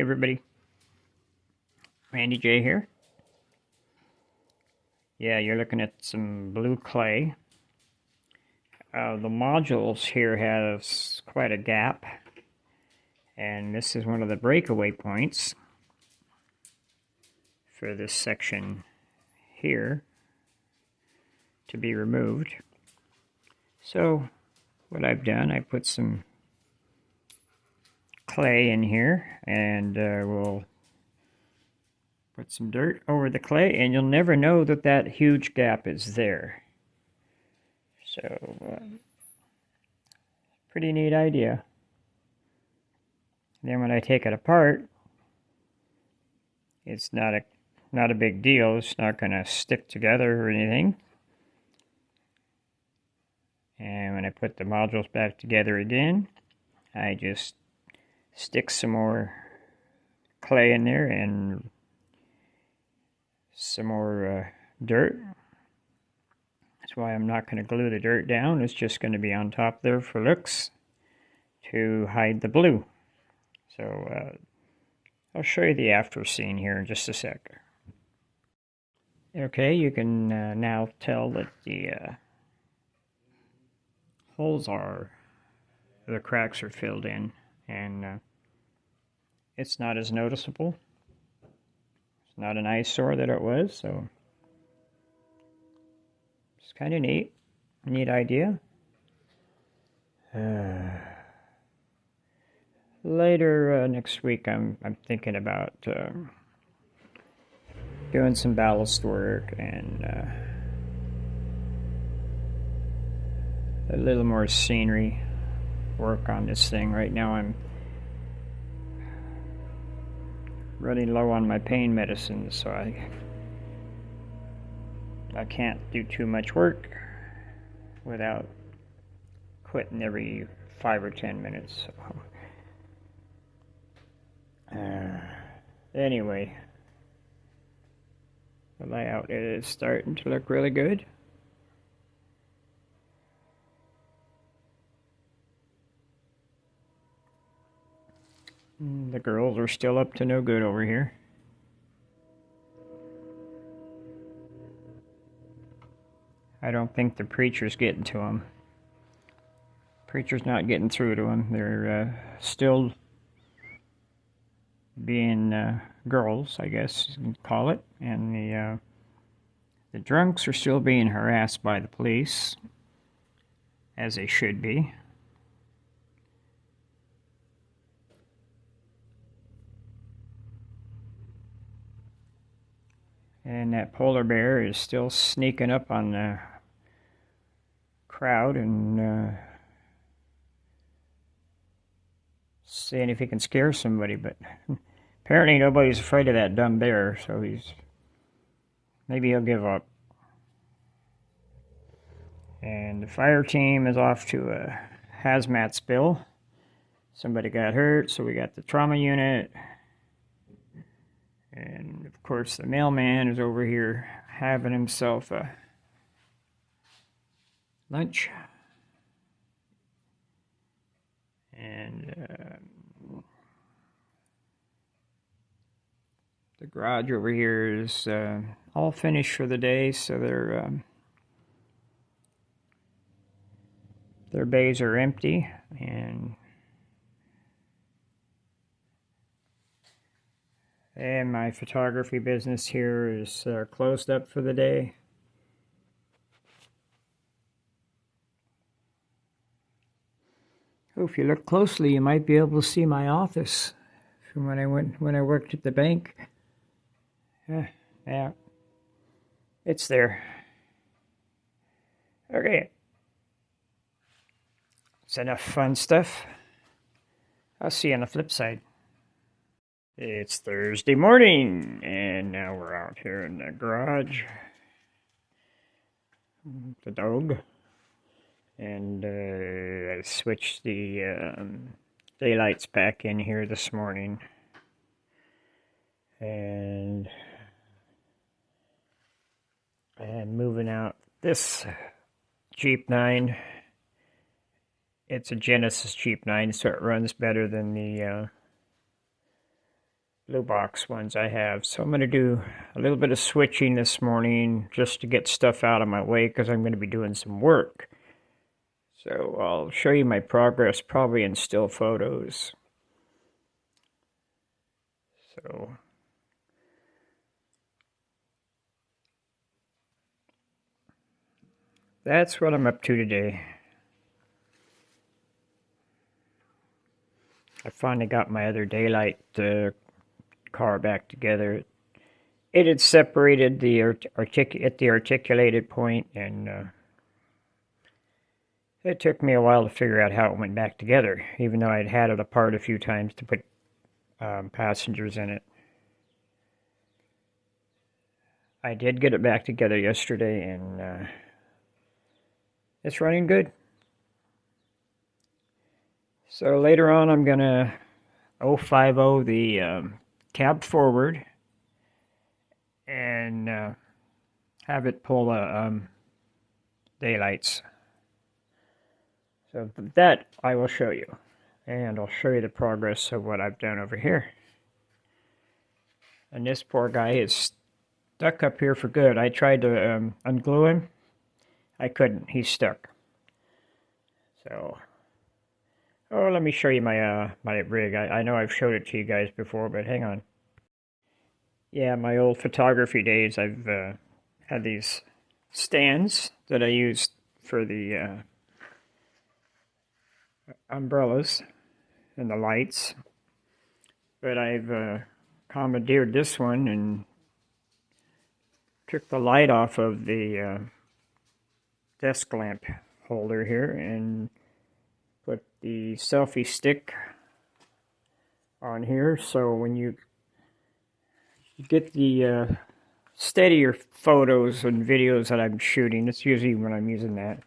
Hey everybody, Randy J here. Yeah, you're looking at some blue clay. The modules here have quite a gap, and this is one of the breakaway points for this section here to be removed. So what I've done, I put some clay in here, and we'll put some dirt over the clay, and you'll never know that that huge gap is there. So, pretty neat idea. Then when I take it apart, it's not a big deal. It's not going to stick together or anything. And when I put the modules back together again, I just stick some more clay in there and some more dirt. That's why I'm not going to glue the dirt down. It's just going to be on top there for looks to hide the blue. So I'll show you the after scene here in just a sec. Okay, you can now tell that the the cracks are filled in, and it's not as noticeable. It's not an eyesore that it was, so it's kind of neat idea. Later next week, I'm thinking about doing some ballast work and a little more scenery work on this thing. Right now I'm running low on my pain medicine, so I can't do too much work without quitting every 5 or 10 minutes. So. Anyway, the layout is starting to look really good. The girls are still up to no good over here. I don't think the preacher's getting to them. Preacher's not getting through to them. They're still being girls, I guess you can call it, and the drunks are still being harassed by the police, as they should be. And that polar bear is still sneaking up on the crowd and seeing if he can scare somebody, but apparently nobody's afraid of that dumb bear, so maybe he'll give up. And the fire team is off to a hazmat spill. Somebody got hurt, so we got the trauma unit. And of course the mailman is over here having himself a lunch. And the garage over here is all finished for the day, so their bays are empty, and my photography business here is closed up for the day. Oh, if you look closely, you might be able to see my office from when I worked at the bank. Yeah, it's there. Okay, it's enough fun stuff. I'll see you on the flip side. It's Thursday morning, and now we're out here in the garage. The dog. And I switched the daylights back in here this morning. And I'm moving out this Jeep 9. It's a Genesis Jeep 9, so it runs better than the blue box ones I have. So I'm going to do a little bit of switching this morning just to get stuff out of my way because I'm going to be doing some work. So I'll show you my progress probably in still photos. So that's what I'm up to today. I finally got my other daylight car back together. It had separated at the articulated point, and it took me a while to figure out how it went back together, even though I'd had it apart a few times to put passengers in it. I did get it back together yesterday, and it's running good. So later on, I'm going to 050 the cab forward and have it pull the daylights. So that I will show you, and I'll show you the progress of what I've done over here. And this poor guy is stuck up here for good. I tried to unglue him. I couldn't. He's stuck. So, let me show you my my rig. I know I've showed it to you guys before, but hang on. Yeah, my old photography days, I've had these stands that I used for the umbrellas and the lights, but I've commandeered this one and took the light off of the desk lamp holder here and put the selfie stick on here, so when you get the steadier photos and videos that I'm shooting, it's usually when I'm using that,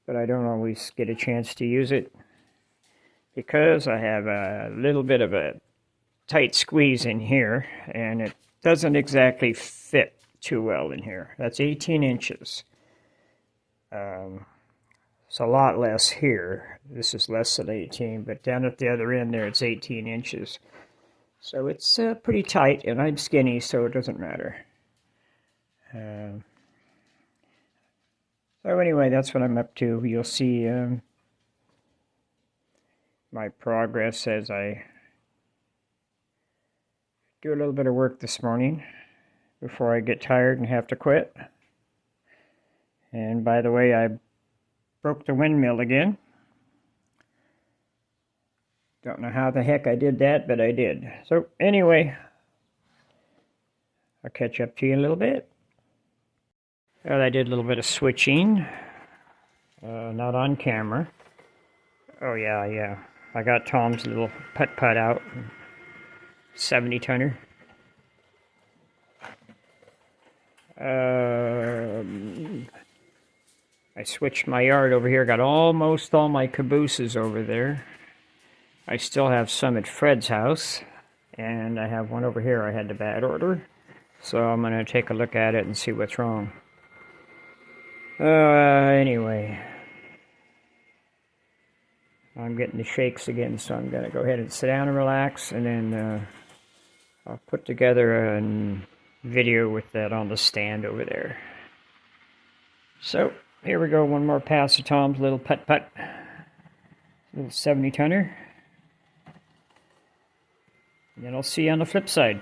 but I don't always get a chance to use it because I have a little bit of a tight squeeze in here, and it doesn't exactly fit too well in here. That's 18 inches. It's a lot less here. This is less than 18, but down at the other end there, it's 18 inches. So it's pretty tight, and I'm skinny, so it doesn't matter. So anyway, that's what I'm up to. You'll see my progress as I do a little bit of work this morning before I get tired and have to quit. And by the way, I broke the windmill again. Don't know how the heck I did that, but I did. So anyway, I'll catch up to you in a little bit. Well, I did a little bit of switching, not on camera. Oh yeah. I got Tom's little putt-putt out, 70-tonner. I switched my yard over here, got almost all my cabooses over there. I still have some at Fred's house, and I have one over here I had to bad order. So I'm going to take a look at it and see what's wrong. Anyway, I'm getting the shakes again, so I'm going to go ahead and sit down and relax, and then I'll put together a video with that on the stand over there. So, here we go, one more pass of Tom's little putt-putt. Little 70-tonner. And then I'll see you on the flip side.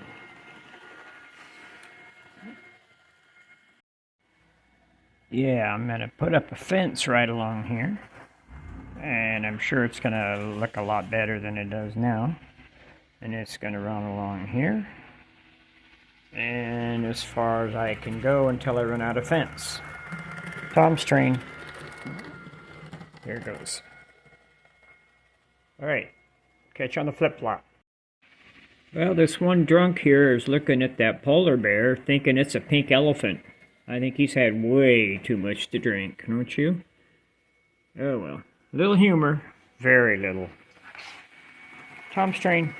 Yeah, I'm going to put up a fence right along here. And I'm sure it's going to look a lot better than it does now. And it's going to run along here. And as far as I can go until I run out of fence. Tom's train. Here it goes. Alright, catch you on the flip-flop. Well, this one drunk here is looking at that polar bear thinking it's a pink elephant. I think he's had way too much to drink, don't you? Oh well. Little humor. Very little. Tom's train.